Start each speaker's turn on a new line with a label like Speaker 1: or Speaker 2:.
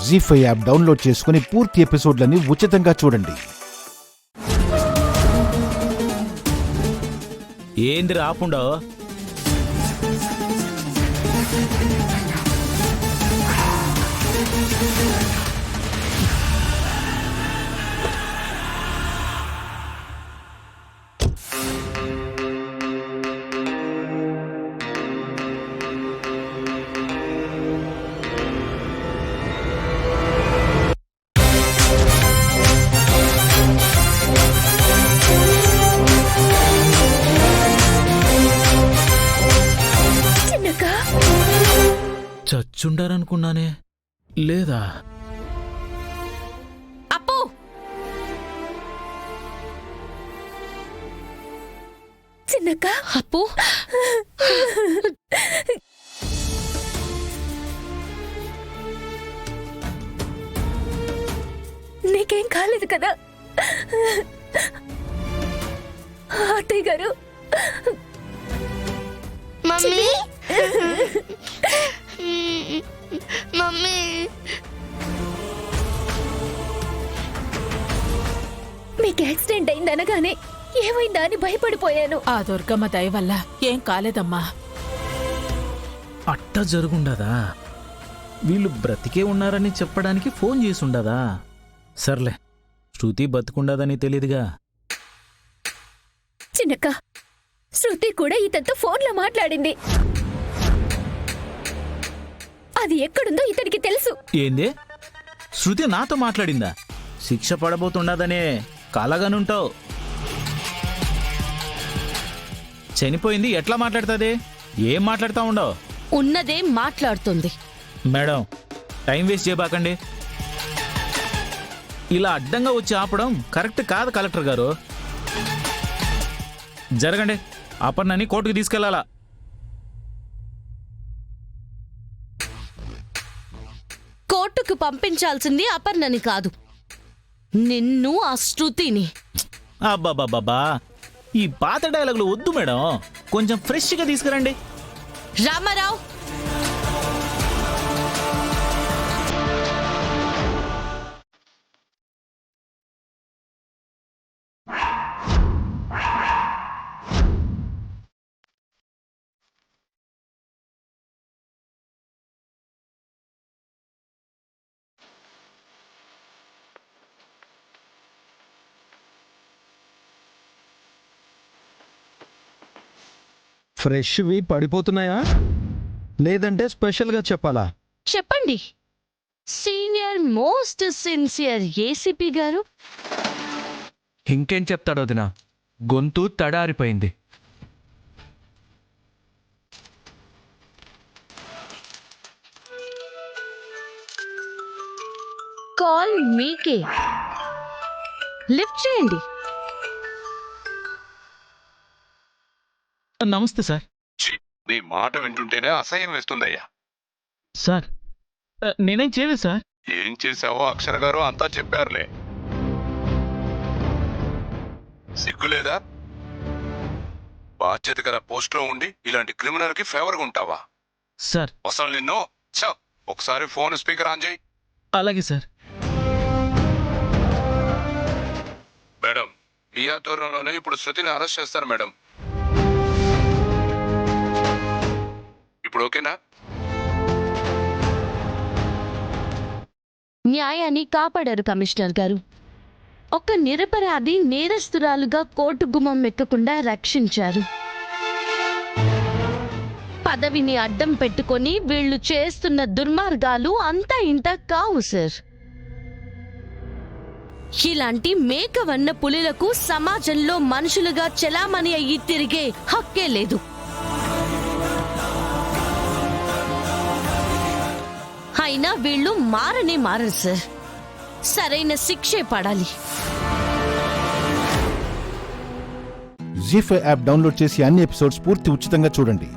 Speaker 1: జీ5 app download చేసుకుని పూర్తి ఎపిసోడ్లని ఉచితంగా చూడండి.
Speaker 2: ఏంది రాపుండో? చచ్చుండారనుకున్నానే, లేదా?
Speaker 3: అప్పు, చిన్నక్క. అప్పు, నీకేం కాలేదు కదా? అత్తయ్య గారు,
Speaker 4: మమ్మీ మమ్మీ
Speaker 3: మీకు యాక్సిడెంట్ అయిందనగానే ఏమైందా అని భయపడిపోయాను.
Speaker 5: ఆ దుర్గమ్మ దయ వల్ల ఏం కాలేదమ్మా.
Speaker 2: అట్ట జరుగుండదా? వీళ్ళు బ్రతికే ఉన్నారని చెప్పడానికి ఫోన్ చేసుండదా? సర్లే, శృతి బతుకుండదని తెలియదుగా.
Speaker 3: చిన్నక్క, శృతి కూడా ఇతనితో ఫోన్లో మాట్లాడింది. అది ఎక్కడుందో ఇతనికి తెలుసు.
Speaker 2: ఏందే? శృతి నాతో మాట్లాడిందా? శిక్ష పడబోతుండదనే కాలగానుంటావు. చనిపోయింది ఎట్లా మాట్లాడుతుంది? ఏం మాట్లాడుతూ ఉండవు?
Speaker 3: ఉన్నదే మాట్లాడుతుంది.
Speaker 2: మేడం, టైం వేస్ట్ చేయబాకండి. ఇలా అడ్డంగా వచ్చి ఆపడం కరెక్ట్ కాదు కలెక్టర్ గారు. జరగండి, అపర్ణని కోర్టుకు తీసుకెళ్లాలా.
Speaker 3: కోర్టుకు పంపించాల్సింది అపర్ణని కాదు, నిన్ను, ఆ శృతిని.
Speaker 2: అబ్బాబాబా, ఈ పాత డైలాగులు వద్దు మేడం, కొంచెం ఫ్రెష్గా తీసుకురండి.
Speaker 3: రామారావు,
Speaker 6: ఫ్రెష్వి పడిపోతున్నాయా, లేదంటే స్పెషల్గా చెప్పాలా?
Speaker 3: చెప్పండి సీనియర్ మోస్ట్ సిన్సియర్ ఏసీపీ గారు.
Speaker 6: ఇంకేం చెప్తాడో దినా, గొంతు తడారిపోయింది.
Speaker 3: కాల్ మీకే, లిఫ్ట్ చేయండి.
Speaker 2: నమస్తే సార్.
Speaker 7: నీ మాట వింటుంటేనే అసహ్యం వేస్తుందయ్యా.
Speaker 2: సార్, నేనేం చేయలేదు సార్.
Speaker 7: ఏం చేసావో అక్షర గారు అంతా చెప్పారులే. సిగ్గులేదా? బాధ్యత గల పోస్ట్లో ఉండి ఇలాంటి క్రిమినల్ కి ఫేవర్ గా ఉంటావా?
Speaker 2: సార్,
Speaker 7: అసలు నిన్ను ఒకసారి ఫోన్ స్పీకర్ ఆన్ చేయి.
Speaker 2: అలాగే సార్.
Speaker 7: మేడం, ఈ ఆధ్వర్యంలోనే ఇప్పుడు శృతిని అరెస్ట్ చేస్తారు మేడం. ఇప్పుడు ఓకేనా?
Speaker 3: న్యాయాన్ని కాపాడారు కమిషనర్ గారు. ఒక నిరపరాధి నేరస్తురాలుగా కోర్టు గుమ్మం ఎక్కకుండా రక్షించారు. పదవిని అడ్డం పెట్టుకొని వీళ్ళు చేస్తున్న దుర్మార్గాలు అంతా ఇంత కావు సార్. ఇలాంటి మేకవన్న పులులకు సమాజంలో మనుషులుగా చెలామణి అయ్యి తిరిగే హక్కే లేదు. అయినా వీళ్ళు మారనే మారరు సార్. సరైన శిక్షే పడాలి.
Speaker 1: జీ5 యాప్ డౌన్లోడ్ చేసి అన్ని ఎపిసోడ్స్ పూర్తి ఉచితంగా చూడండి.